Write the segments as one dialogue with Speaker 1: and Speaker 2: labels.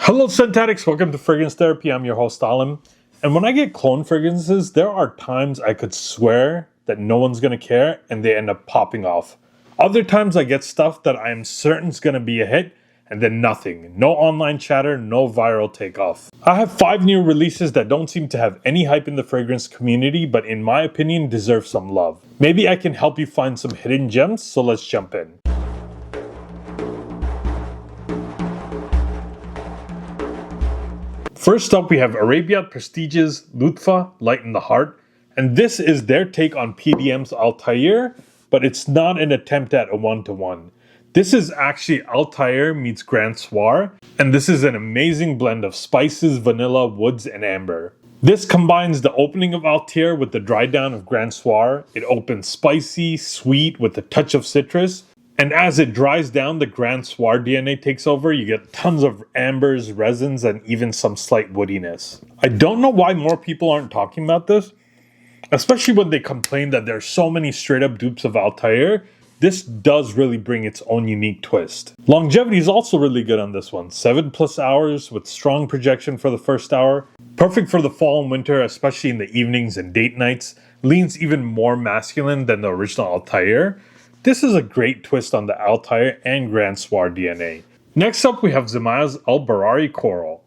Speaker 1: Hello Synthetics, welcome to Fragrance Therapy. I'm your host Alim. And when I get clone fragrances, there are times I could swear that no one's gonna care and they end up popping off. Other times I get stuff that I am certain is gonna be a hit and then nothing. No online chatter, no viral takeoff. I have 5 new releases that don't seem to have any hype in the fragrance community, but in my opinion deserve some love. Maybe I can help you find some hidden gems, so let's jump in. First up, we have Arabiyat Prestige's Lutfah, Lighten the Heart. And this is their take on PDM's Altair, but it's not an attempt at a one-to-one. This is actually Altair meets Grand Soir, and this is an amazing blend of spices, vanilla, woods, and amber. This combines the opening of Altair with the dry down of Grand Soir. It opens spicy, sweet, with a touch of citrus. And as it dries down, the Grand Soir DNA takes over. You get tons of ambers, resins, and even some slight woodiness. I don't know why more people aren't talking about this, especially when they complain that there's so many straight up dupes of Altair. This does really bring its own unique twist. Longevity is also really good on this one. 7+ hours with strong projection for the first hour. Perfect for the fall and winter, especially in the evenings and date nights. Leans even more masculine than the original Altair. This is a great twist on the Altair and Grand Soir DNA. Next up, we have Zimaya's Albarari Coral.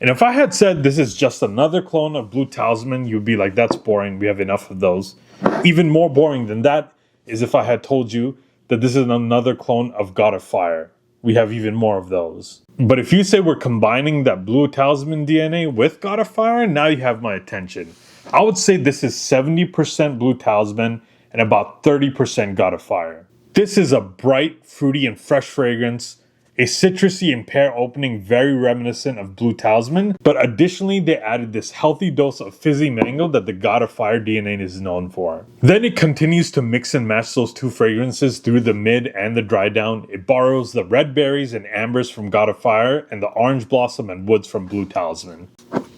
Speaker 1: And if I had said this is just another clone of Blue Talisman, you'd be like, that's boring, we have enough of those. Even more boring than that is if I had told you that this is another clone of God of Fire. We have even more of those. But if you say we're combining that Blue Talisman DNA with God of Fire, now you have my attention. I would say this is 70% Blue Talisman and about 30% God of Fire. This is a bright, fruity, and fresh fragrance, a citrusy and pear opening very reminiscent of Blue Talisman, but additionally they added this healthy dose of fizzy mango that the God of Fire DNA is known for. Then it continues to mix and match those two fragrances through the mid and the dry down. It borrows the red berries and ambers from God of Fire and the orange blossom and woods from Blue Talisman.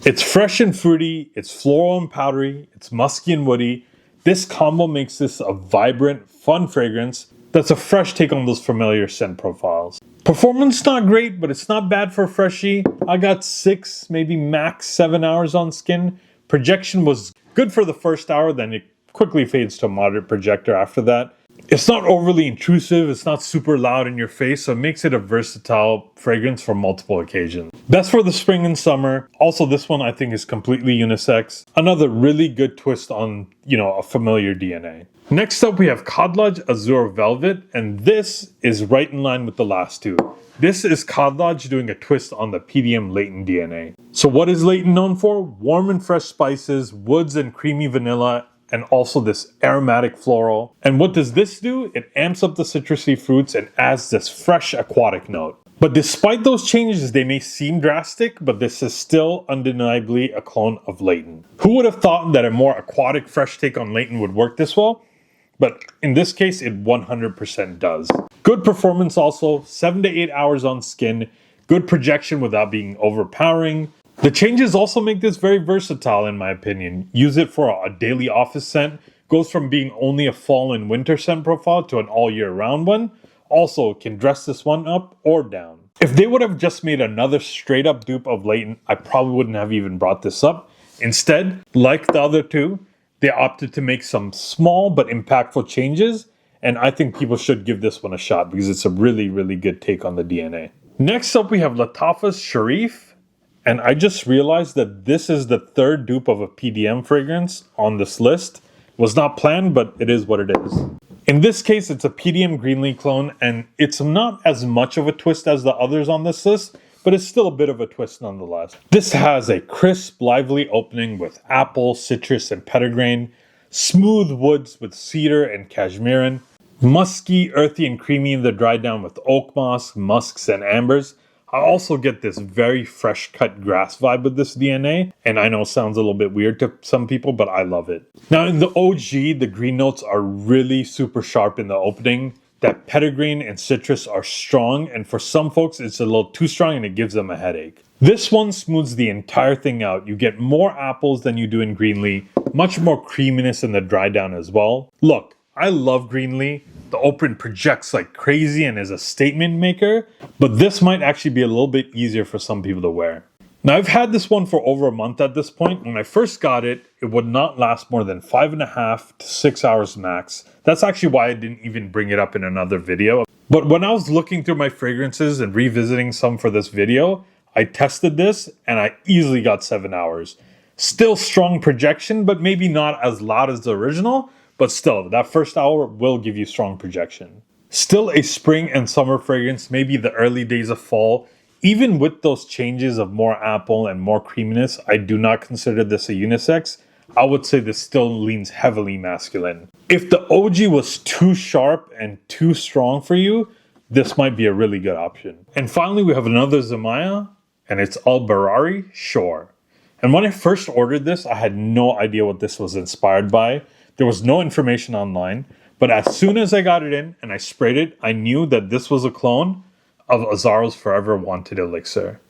Speaker 1: It's fresh and fruity, it's floral and powdery, it's musky and woody. This combo makes this a vibrant, fun fragrance that's a fresh take on those familiar scent profiles. Performance not great, but it's not bad for a freshie. I got 6, maybe max 7 hours on skin. Projection was good for the first hour, then it quickly fades to a moderate projector after that. It's not overly intrusive, it's not super loud in your face, so it makes it a versatile fragrance for multiple occasions. Best for the spring and summer. Also, this one I think is completely unisex. Another really good twist on, a familiar DNA. Next up, we have Khadlaj Azure Velvet, and this is right in line with the last two. This is Khadlaj doing a twist on the PDM Latent DNA. So what is Latent known for? Warm and fresh spices, woods and creamy vanilla, and also this aromatic floral. And what does this do? It amps up the citrusy fruits and adds this fresh aquatic note. But despite those changes, they may seem drastic, but this is still undeniably a clone of Latent. Who would have thought that a more aquatic, fresh take on Latent would work this well? But in this case, it 100% does. Good performance also, 7 to 8 hours on skin, good projection without being overpowering. The changes also make this very versatile in my opinion. Use it for a daily office scent, goes from being only a fall and winter scent profile to an all year round one. Also can dress this one up or down. If they would have just made another straight up dupe of Latent, I probably wouldn't have even brought this up. Instead, like the other two, they opted to make some small but impactful changes, and I think people should give this one a shot because it's a really, really good take on the DNA. Next up, we have Lattafa's Sharif. And I just realized that this is the third dupe of a PDM fragrance on this list. It was not planned, but it is what it is. In this case, it's a PDM Greenlee clone, and it's not as much of a twist as the others on this list, but it's still a bit of a twist nonetheless. This has a crisp, lively opening with apple, citrus, and petitgrain, smooth woods with cedar and cashmeran, musky, earthy, and creamy in the dry down with oak moss, musks, and ambers. I also get this very fresh cut grass vibe with this DNA, and I know it sounds a little bit weird to some people, but I love it. Now in the OG, the green notes are really super sharp in the opening. That petitgrain and citrus are strong, and for some folks it's a little too strong and it gives them a headache. This one smooths the entire thing out. You get more apples than you do in Greenlee, much more creaminess in the dry down as well. Look, I love Greenlee, The open projects like crazy and is a statement maker, but this might actually be a little bit easier for some people to wear. Now, I've had this one for over a month at this point. When I first got it, it would not last more than 5.5 to 6 hours max. That's actually why I didn't even bring it up in another video. But when I was looking through my fragrances and revisiting some for this video, I tested this and I easily got 7 hours. Still strong projection, but maybe not as loud as the original, but still, that first hour will give you strong projection. Still a spring and summer fragrance, maybe the early days of fall. Even with those changes of more apple and more creaminess, I do not consider this a unisex. I would say this still leans heavily masculine. If the OG was too sharp and too strong for you, this might be a really good option. And finally, we have another Zimaya, and it's Albarari Shore. And when I first ordered this, I had no idea what this was inspired by. There was no information online, but as soon as I got it in and I sprayed it, I knew that this was a clone of Azzaro's Forever Wanted Elixir.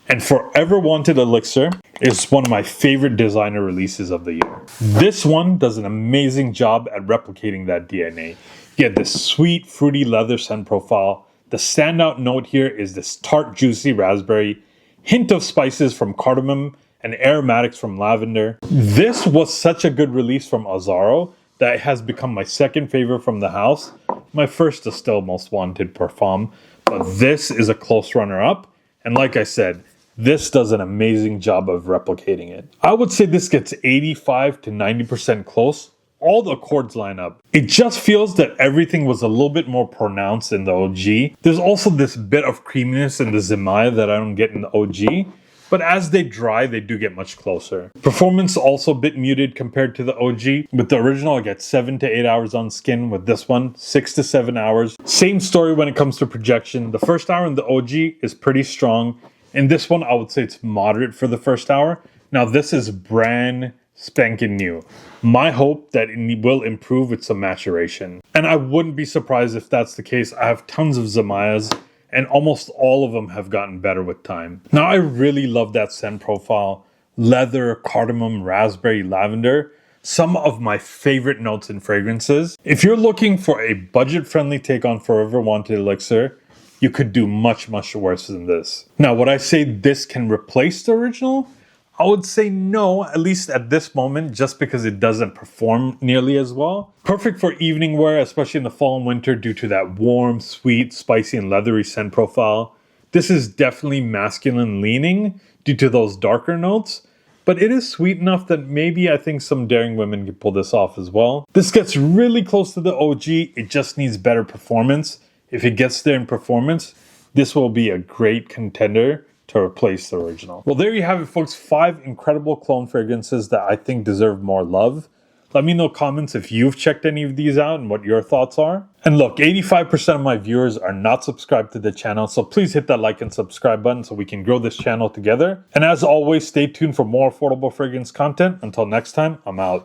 Speaker 1: And Forever Wanted Elixir is one of my favorite designer releases of the year. This one does an amazing job at replicating that DNA. You get this sweet, fruity leather scent profile. The standout note here is this tart, juicy raspberry, hint of spices from cardamom, and aromatics from lavender. This was such a good release from Azzaro that it has become my second favorite from the house. My first is still most wanted parfum, but this is a close runner-up. And like I said, this does an amazing job of replicating it. I would say this gets 85 to 90% close. All the accords line up. It just feels that everything was a little bit more pronounced in the OG. There's also this bit of creaminess in the Zimaya that I don't get in the OG. But as they dry, they do get much closer. Performance also a bit muted compared to the OG. With the original, I get 7 to 8 hours on skin. With this one, 6 to 7 hours. Same story when it comes to projection. The first hour in the OG is pretty strong. In this one, I would say it's moderate for the first hour. Now, this is brand spanking new. My hope that it will improve with some maturation. And I wouldn't be surprised if that's the case. I have tons of Zimayas, and almost all of them have gotten better with time. Now, I really love that scent profile. Leather, cardamom, raspberry, lavender. Some of my favorite notes in fragrances. If you're looking for a budget-friendly take on Forever Wanted Elixir, you could do much, much worse than this. Now, would I say this can replace the original? I would say no, at least at this moment, just because it doesn't perform nearly as well. Perfect for evening wear, especially in the fall and winter due to that warm, sweet, spicy, and leathery scent profile. This is definitely masculine leaning due to those darker notes, but it is sweet enough that maybe I think some daring women can pull this off as well. This gets really close to the OG, it just needs better performance. If it gets there in performance, this will be a great contender to replace the original. Well, there you have it, folks. 5 incredible clone fragrances that I think deserve more love. Let me know in the comments if you've checked any of these out and what your thoughts are. And look, 85% of my viewers are not subscribed to the channel, so please hit that like and subscribe button so we can grow this channel together. And as always, stay tuned for more affordable fragrance content. Until next time, I'm out.